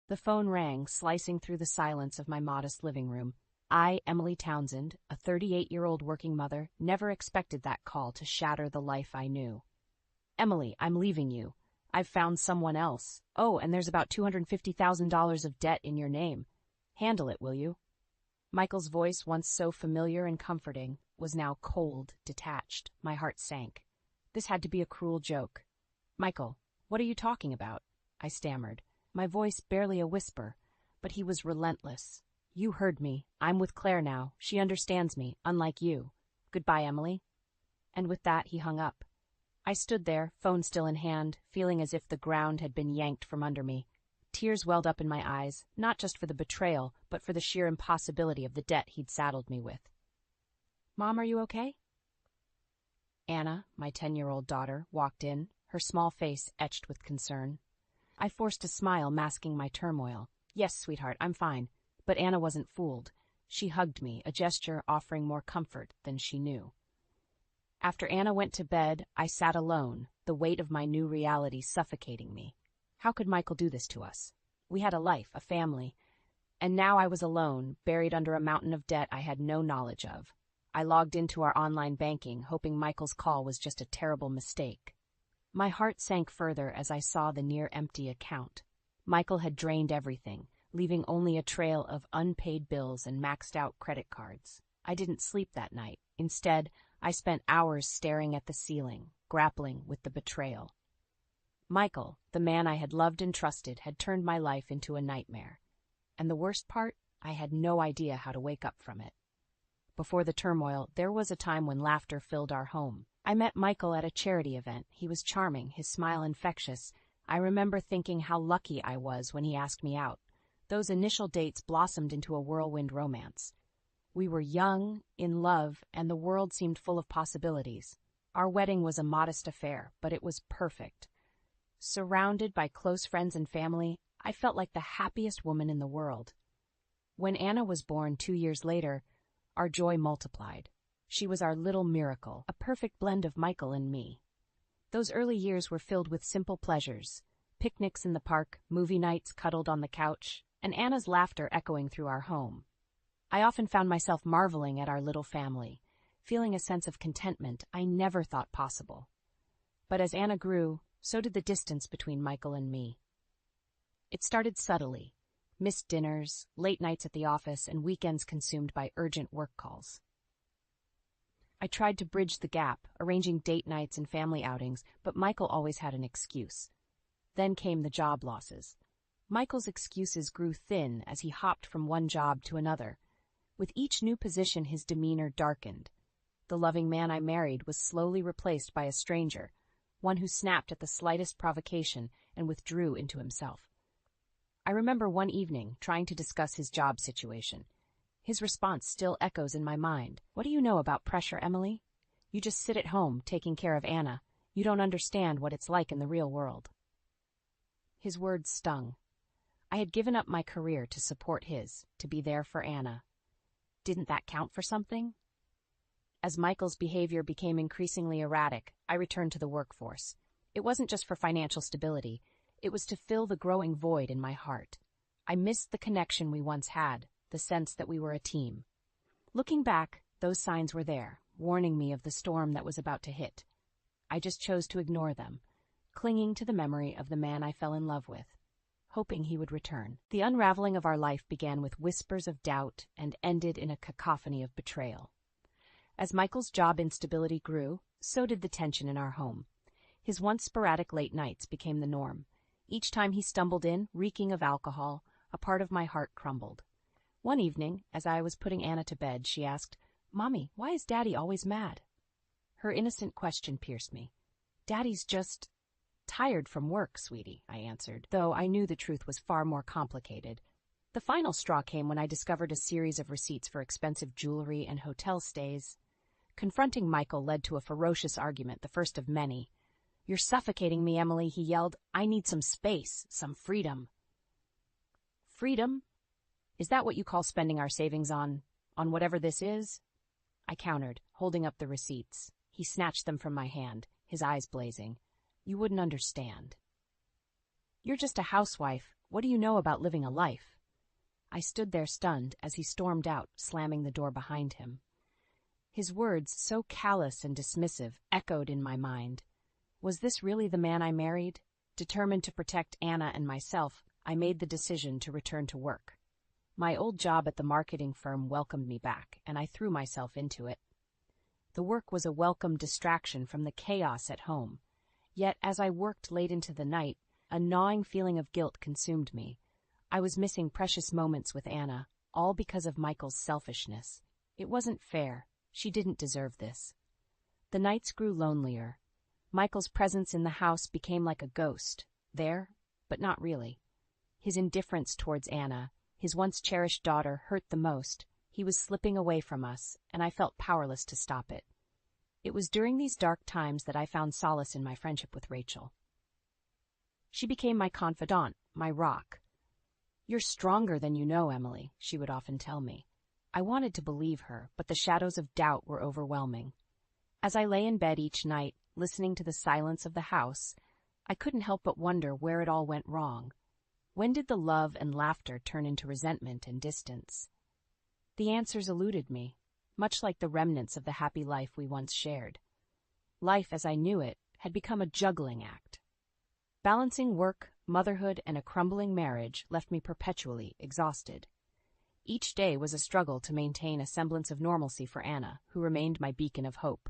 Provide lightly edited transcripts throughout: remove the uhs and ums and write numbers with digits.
The phone rang, slicing through the silence of my modest living room. I, Emily Townsend, a 38-year-old working mother, never expected that call to shatter the life I knew. Emily, I'm leaving you. I've found someone else. Oh, and there's about $250,000 of debt in your name. Handle it, will you? Michael's voice, once so familiar and comforting, was now cold, detached. My heart sank. This had to be a cruel joke. Michael, what are you talking about? I stammered, my voice barely a whisper, but he was relentless. You heard me. I'm with Claire now. She understands me, unlike you. Goodbye, Emily. And with that, he hung up. I stood there, phone still in hand, feeling as if the ground had been yanked from under me. Tears welled up in my eyes, not just for the betrayal, but for the sheer impossibility of the debt he'd saddled me with. Mom, are you okay? Anna, my 10-year-old daughter, walked in, her small face etched with concern. I forced a smile, masking my turmoil. Yes, sweetheart, I'm fine. But Anna wasn't fooled. She hugged me, a gesture offering more comfort than she knew. After Anna went to bed, I sat alone, the weight of my new reality suffocating me. How could Michael do this to us? We had a life, a family, and now I was alone, buried under a mountain of debt I had no knowledge of. I logged into our online banking, hoping Michael's call was just a terrible mistake. My heart sank further as I saw the near-empty account. Michael had drained everything, leaving only a trail of unpaid bills and maxed-out credit cards. I didn't sleep that night. Instead, I spent hours staring at the ceiling, grappling with the betrayal. Michael, the man I had loved and trusted, had turned my life into a nightmare. And the worst part, I had no idea how to wake up from it. Before the turmoil, there was a time when laughter filled our home. I met Michael at a charity event. He was charming, his smile infectious. I remember thinking how lucky I was when he asked me out. Those initial dates blossomed into a whirlwind romance. We were young, in love, and the world seemed full of possibilities. Our wedding was a modest affair, but it was perfect. Surrounded by close friends and family, I felt like the happiest woman in the world. When Anna was born 2 years later, our joy multiplied. She was our little miracle, a perfect blend of Michael and me. Those early years were filled with simple pleasures, picnics in the park, movie nights cuddled on the couch, and Anna's laughter echoing through our home. I often found myself marveling at our little family, feeling a sense of contentment I never thought possible. But as Anna grew, so did the distance between Michael and me. It started subtly, missed dinners, late nights at the office, and weekends consumed by urgent work calls. I tried to bridge the gap, arranging date nights and family outings, but Michael always had an excuse. Then came the job losses. Michael's excuses grew thin as he hopped from one job to another. With each new position, his demeanor darkened. The loving man I married was slowly replaced by a stranger, one who snapped at the slightest provocation and withdrew into himself. I remember one evening trying to discuss his job situation. His response still echoes in my mind. What do you know about pressure, Emily? You just sit at home taking care of Anna. You don't understand what it's like in the real world. His words stung. I had given up my career to support his, to be there for Anna. Didn't that count for something? As Michael's behavior became increasingly erratic, I returned to the workforce. It wasn't just for financial stability. It was to fill the growing void in my heart. I missed the connection we once had, the sense that we were a team. Looking back, those signs were there, warning me of the storm that was about to hit. I just chose to ignore them, clinging to the memory of the man I fell in love with, hoping he would return. The unraveling of our life began with whispers of doubt and ended in a cacophony of betrayal. As Michael's job instability grew, so did the tension in our home. His once sporadic late nights became the norm. Each time he stumbled in, reeking of alcohol, a part of my heart crumbled. One evening, as I was putting Anna to bed, she asked, "Mommy, why is Daddy always mad?" Her innocent question pierced me. "Daddy's just tired from work, sweetie," I answered, though I knew the truth was far more complicated. The final straw came when I discovered a series of receipts for expensive jewelry and hotel stays. Confronting Michael led to a ferocious argument, the first of many. "You're suffocating me, Emily," he yelled. "I need some space, some freedom." Freedom? Is that what you call spending our savings on whatever this is? I countered, holding up the receipts. He snatched them from my hand, his eyes blazing. "You wouldn't understand. You're just a housewife. What do you know about living a life?" I stood there stunned as he stormed out, slamming the door behind him. His words, so callous and dismissive, echoed in my mind. Was this really the man I married? Determined to protect Anna and myself, I made the decision to return to work. My old job at the marketing firm welcomed me back, and I threw myself into it. The work was a welcome distraction from the chaos at home. Yet, as I worked late into the night, a gnawing feeling of guilt consumed me. I was missing precious moments with Anna, all because of Michael's selfishness. It wasn't fair. She didn't deserve this. The nights grew lonelier. Michael's presence in the house became like a ghost, there, but not really. His indifference towards Anna, his once cherished daughter, hurt the most. He was slipping away from us, and I felt powerless to stop it. It was during these dark times that I found solace in my friendship with Rachel. She became my confidant, my rock. "You're stronger than you know, Emily," she would often tell me. I wanted to believe her, but the shadows of doubt were overwhelming. As I lay in bed each night, listening to the silence of the house, I couldn't help but wonder where it all went wrong. When did the love and laughter turn into resentment and distance? The answers eluded me, much like the remnants of the happy life we once shared. Life, as I knew it, had become a juggling act. Balancing work, motherhood, and a crumbling marriage left me perpetually exhausted. Each day was a struggle to maintain a semblance of normalcy for Anna, who remained my beacon of hope.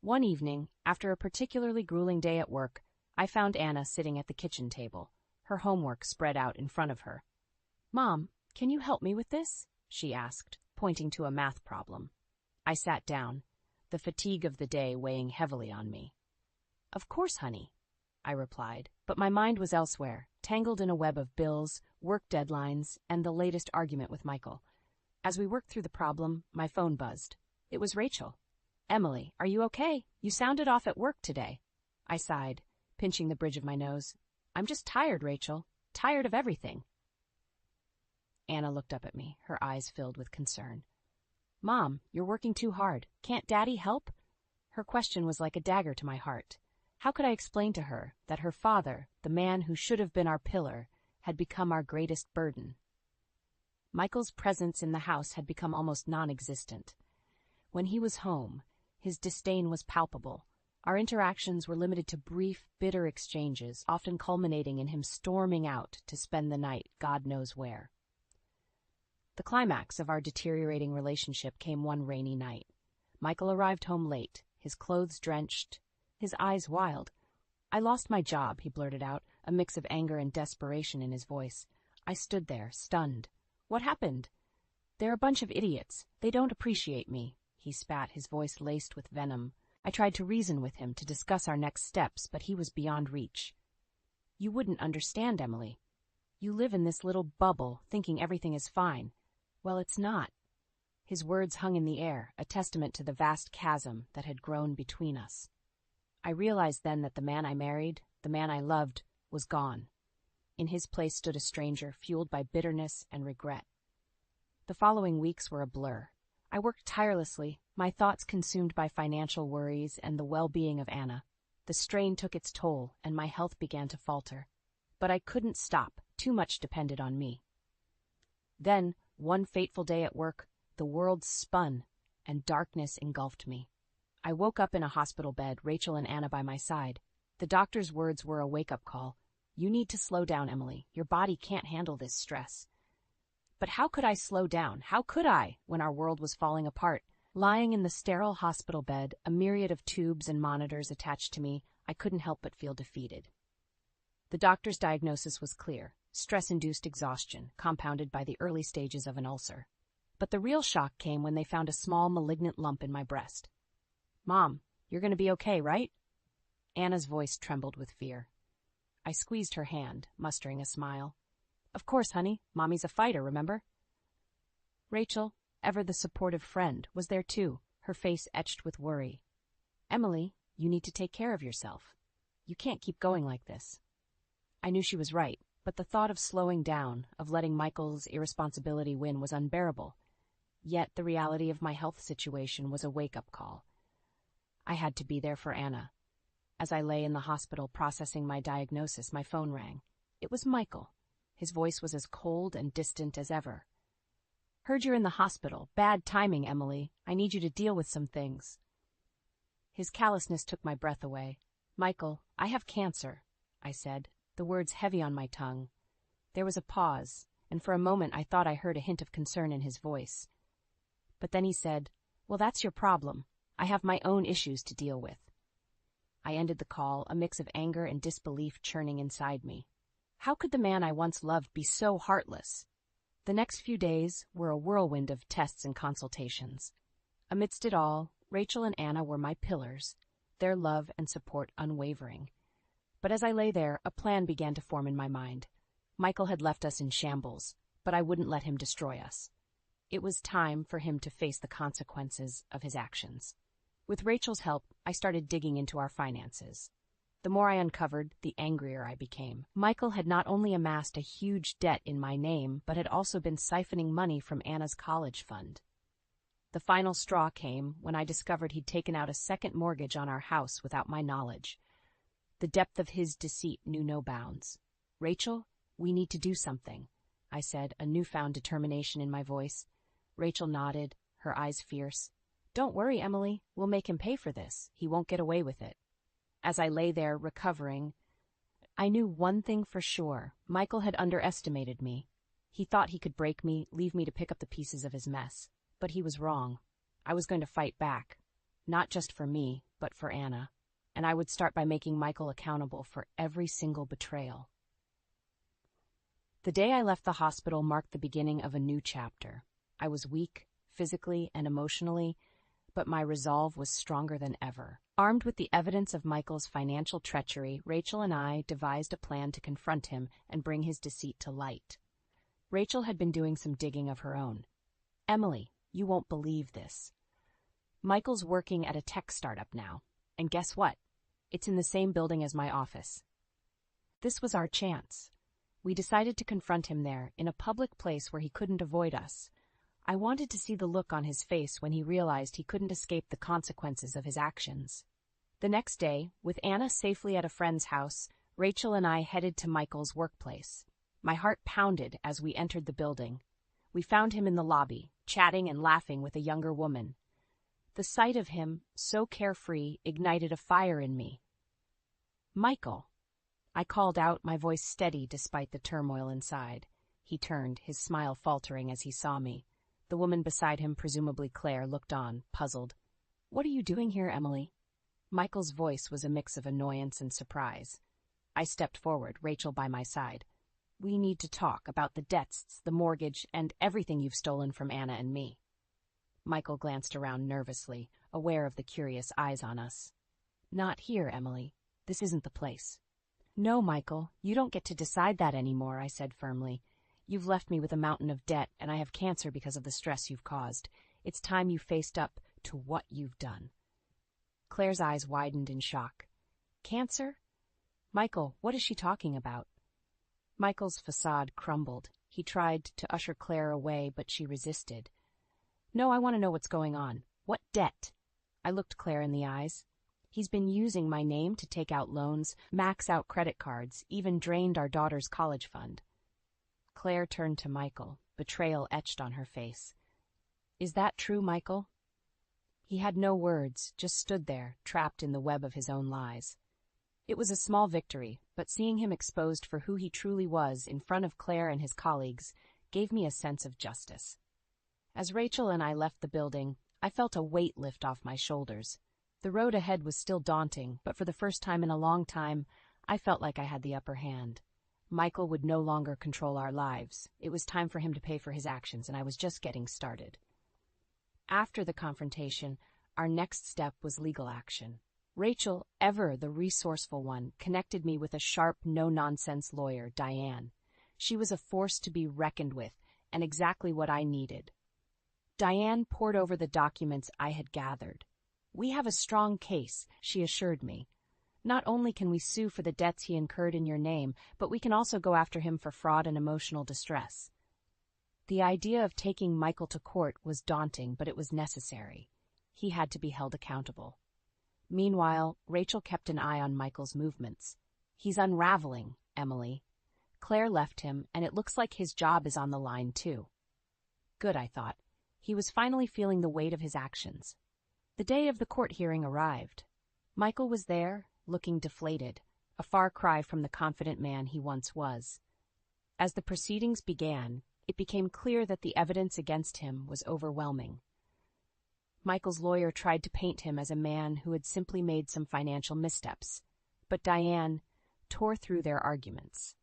One evening, after a particularly grueling day at work, I found Anna sitting at the kitchen table, her homework spread out in front of her. "Mom, can you help me with this?" she asked, pointing to a math problem. I sat down, the fatigue of the day weighing heavily on me. "Of course, honey," I replied, but my mind was elsewhere, tangled in a web of bills, work deadlines, and the latest argument with Michael. As we worked through the problem, my phone buzzed. It was Rachel. "Emily, are you okay? You sounded off at work today." I sighed, pinching the bridge of my nose. "I'm just tired, Rachel. Tired of everything." Anna looked up at me, her eyes filled with concern. "Mom, you're working too hard. Can't Daddy help?" Her question was like a dagger to my heart. How could I explain to her that her father, the man who should have been our pillar, had become our greatest burden? Michael's presence in the house had become almost non-existent. When he was home, his disdain was palpable. Our interactions were limited to brief, bitter exchanges, often culminating in him storming out to spend the night God knows where. The climax of our deteriorating relationship came one rainy night. Michael arrived home late, his clothes drenched, his eyes wild. "I lost my job," he blurted out, a mix of anger and desperation in his voice. I stood there, stunned. "What happened?" "They're a bunch of idiots. They don't appreciate me," he spat, his voice laced with venom. I tried to reason with him, to discuss our next steps, but he was beyond reach. "You wouldn't understand, Emily. You live in this little bubble, thinking everything is fine. Well, it's not." His words hung in the air, a testament to the vast chasm that had grown between us. I realized then that the man I married, the man I loved, was gone. In his place stood a stranger, fueled by bitterness and regret. The following weeks were a blur. I worked tirelessly, my thoughts consumed by financial worries and the well-being of Anna. The strain took its toll, and my health began to falter. But I couldn't stop. Too much depended on me. Then, one fateful day at work, the world spun, and darkness engulfed me. I woke up in a hospital bed, Rachel and Anna by my side. The doctor's words were a wake-up call. "You need to slow down, Emily. Your body can't handle this stress." But how could I slow down? How could I, when our world was falling apart? Lying in the sterile hospital bed, a myriad of tubes and monitors attached to me, I couldn't help but feel defeated. The doctor's diagnosis was clear: stress-induced exhaustion, compounded by the early stages of an ulcer. But the real shock came when they found a small malignant lump in my breast. "Mom, you're going to be okay, right?" Anna's voice trembled with fear. I squeezed her hand, mustering a smile. "Of course, honey. Mommy's a fighter, remember?" Rachel, ever the supportive friend, was there too, her face etched with worry. "Emily, you need to take care of yourself. You can't keep going like this." I knew she was right, but the thought of slowing down, of letting Michael's irresponsibility win, was unbearable. Yet the reality of my health situation was a wake-up call. I had to be there for Anna. As I lay in the hospital processing my diagnosis, my phone rang. It was Michael. His voice was as cold and distant as ever. "Heard you're in the hospital. Bad timing, Emily. I need you to deal with some things." His callousness took my breath away. "Michael, I have cancer," I said, the words heavy on my tongue. There was a pause, and for a moment I thought I heard a hint of concern in his voice. But then he said, "Well, that's your problem. I have my own issues to deal with." I ended the call, a mix of anger and disbelief churning inside me. How could the man I once loved be so heartless? The next few days were a whirlwind of tests and consultations. Amidst it all, Rachel and Anna were my pillars, their love and support unwavering. But as I lay there, a plan began to form in my mind. Michael had left us in shambles, but I wouldn't let him destroy us. It was time for him to face the consequences of his actions. With Rachel's help, I started digging into our finances. The more I uncovered, the angrier I became. Michael had not only amassed a huge debt in my name, but had also been siphoning money from Anna's college fund. The final straw came when I discovered he'd taken out a second mortgage on our house without my knowledge. The depth of his deceit knew no bounds. "Rachel, we need to do something," I said, a newfound determination in my voice. Rachel nodded, her eyes fierce. "Don't worry, Emily. We'll make him pay for this. He won't get away with it." As I lay there, recovering, I knew one thing for sure. Michael had underestimated me. He thought he could break me, leave me to pick up the pieces of his mess. But he was wrong. I was going to fight back. Not just for me, but for Anna. And I would start by making Michael accountable for every single betrayal. The day I left the hospital marked the beginning of a new chapter. I was weak, physically and emotionally, but my resolve was stronger than ever. Armed with the evidence of Michael's financial treachery, Rachel and I devised a plan to confront him and bring his deceit to light. Rachel had been doing some digging of her own. "Emily, you won't believe this. Michael's working at a tech startup now, and guess what? It's in the same building as my office." This was our chance. We decided to confront him there, in a public place where he couldn't avoid us. I wanted to see the look on his face when he realized he couldn't escape the consequences of his actions. The next day, with Anna safely at a friend's house, Rachel and I headed to Michael's workplace. My heart pounded as we entered the building. We found him in the lobby, chatting and laughing with a younger woman. The sight of him, so carefree, ignited a fire in me. "Michael," I called out, my voice steady despite the turmoil inside. He turned, his smile faltering as he saw me. The woman beside him, presumably Claire, looked on, puzzled. "What are you doing here, Emily?" Michael's voice was a mix of annoyance and surprise. I stepped forward, Rachel by my side. "We need to talk about the debts, the mortgage, and everything you've stolen from Anna and me." Michael glanced around nervously, aware of the curious eyes on us. "Not here, Emily. This isn't the place." "No, Michael, you don't get to decide that anymore," I said firmly. "You've left me with a mountain of debt, and I have cancer because of the stress you've caused. It's time you faced up to what you've done." Claire's eyes widened in shock. "Cancer? Michael, what is she talking about?" Michael's facade crumbled. He tried to usher Claire away, but she resisted. "No, I want to know what's going on. What debt?" I looked Claire in the eyes. "He's been using my name to take out loans, max out credit cards, even drained our daughter's college fund." Claire turned to Michael, betrayal etched on her face. "Is that true, Michael?" He had no words, just stood there, trapped in the web of his own lies. It was a small victory, but seeing him exposed for who he truly was in front of Claire and his colleagues gave me a sense of justice. As Rachel and I left the building, I felt a weight lift off my shoulders. The road ahead was still daunting, but for the first time in a long time, I felt like I had the upper hand. Michael would no longer control our lives. It was time for him to pay for his actions, and I was just getting started. After the confrontation, our next step was legal action. Rachel, ever the resourceful one, connected me with a sharp, no-nonsense lawyer, Diane. She was a force to be reckoned with, and exactly what I needed. Diane pored over the documents I had gathered. "We have a strong case," she assured me. "Not only can we sue for the debts he incurred in your name, but we can also go after him for fraud and emotional distress." The idea of taking Michael to court was daunting, but it was necessary. He had to be held accountable. Meanwhile, Rachel kept an eye on Michael's movements. "He's unraveling, Emily." Claire left him, and it looks like his job is on the line, too. Good, I thought. He was finally feeling the weight of his actions. The day of the court hearing arrived. Michael was there, looking deflated, a far cry from the confident man he once was. As the proceedings began, it became clear that the evidence against him was overwhelming. Michael's lawyer tried to paint him as a man who had simply made some financial missteps, but Diane tore through their arguments.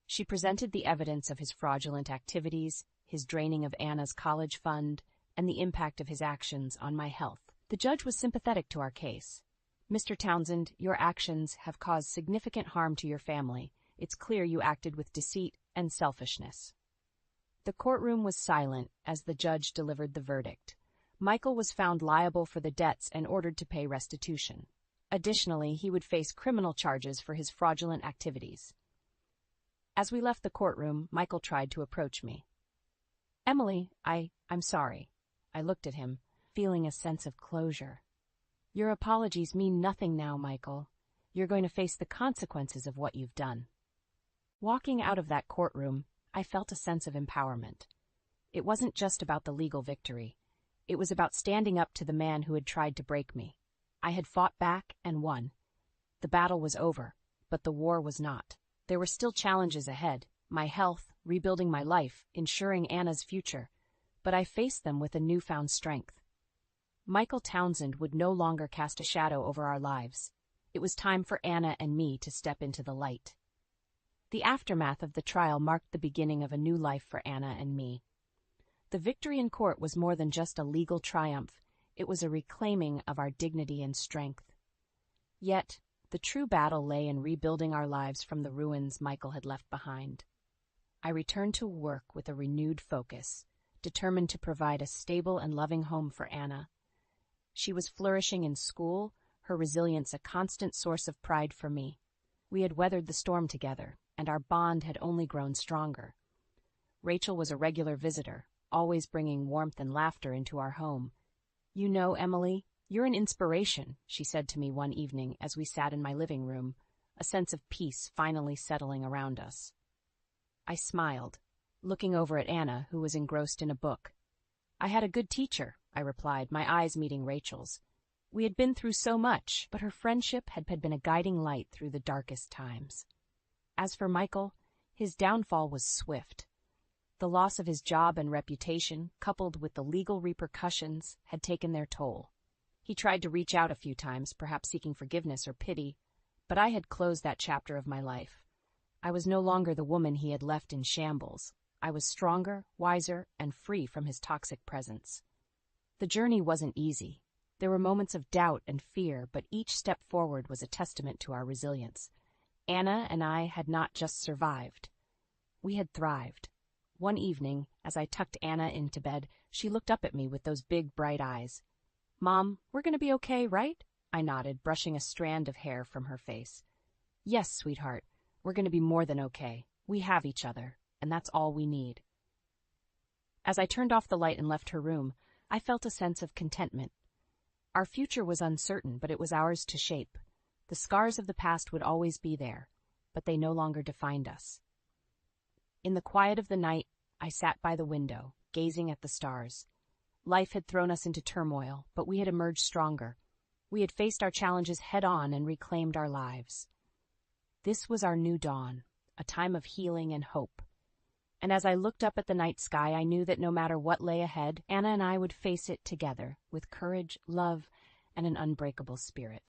She presented the evidence of his fraudulent activities, his draining of Anna's college fund, and the impact of his actions on my health. The judge was sympathetic to our case. "Mr. Townsend, your actions have caused significant harm to your family. It's clear you acted with deceit and selfishness." The courtroom was silent as the judge delivered the verdict. Michael was found liable for the debts and ordered to pay restitution. Additionally, he would face criminal charges for his fraudulent activities. As we left the courtroom, Michael tried to approach me. "Emily, I'm sorry." I looked at him, feeling a sense of closure. "Your apologies mean nothing now, Michael. You're going to face the consequences of what you've done." Walking out of that courtroom, I felt a sense of empowerment. It wasn't just about the legal victory. It was about standing up to the man who had tried to break me. I had fought back and won. The battle was over, but the war was not. There were still challenges ahead: my health, rebuilding my life, ensuring Anna's future. But I faced them with a newfound strength. Michael Townsend would no longer cast a shadow over our lives. It was time for Anna and me to step into the light. The aftermath of the trial marked the beginning of a new life for Anna and me. The victory in court was more than just a legal triumph. It was a reclaiming of our dignity and strength. Yet, the true battle lay in rebuilding our lives from the ruins Michael had left behind. I returned to work with a renewed focus, determined to provide a stable and loving home for Anna. She was flourishing in school, her resilience a constant source of pride for me. We had weathered the storm together, and our bond had only grown stronger. Rachel was a regular visitor, always bringing warmth and laughter into our home. "You know, Emily, you're an inspiration," she said to me one evening as we sat in my living room, a sense of peace finally settling around us. I smiled, looking over at Anna, who was engrossed in a book. "I had a good teacher," I replied, my eyes meeting Rachel's. We had been through so much, but her friendship had been a guiding light through the darkest times. As for Michael, his downfall was swift. The loss of his job and reputation, coupled with the legal repercussions, had taken their toll. He tried to reach out a few times, perhaps seeking forgiveness or pity, but I had closed that chapter of my life. I was no longer the woman he had left in shambles. I was stronger, wiser, and free from his toxic presence. The journey wasn't easy. There were moments of doubt and fear, but each step forward was a testament to our resilience. Anna and I had not just survived. We had thrived. One evening, as I tucked Anna into bed, she looked up at me with those big, bright eyes. "Mom, we're going to be okay, right?" I nodded, brushing a strand of hair from her face. "Yes, sweetheart, we're going to be more than okay. We have each other, and that's all we need." As I turned off the light and left her room, I felt a sense of contentment. Our future was uncertain, but it was ours to shape. The scars of the past would always be there, but they no longer defined us. In the quiet of the night, I sat by the window, gazing at the stars. Life had thrown us into turmoil, but we had emerged stronger. We had faced our challenges head-on and reclaimed our lives. This was our new dawn, a time of healing and hope. And as I looked up at the night sky, I knew that no matter what lay ahead, Anna and I would face it together, with courage, love, and an unbreakable spirit.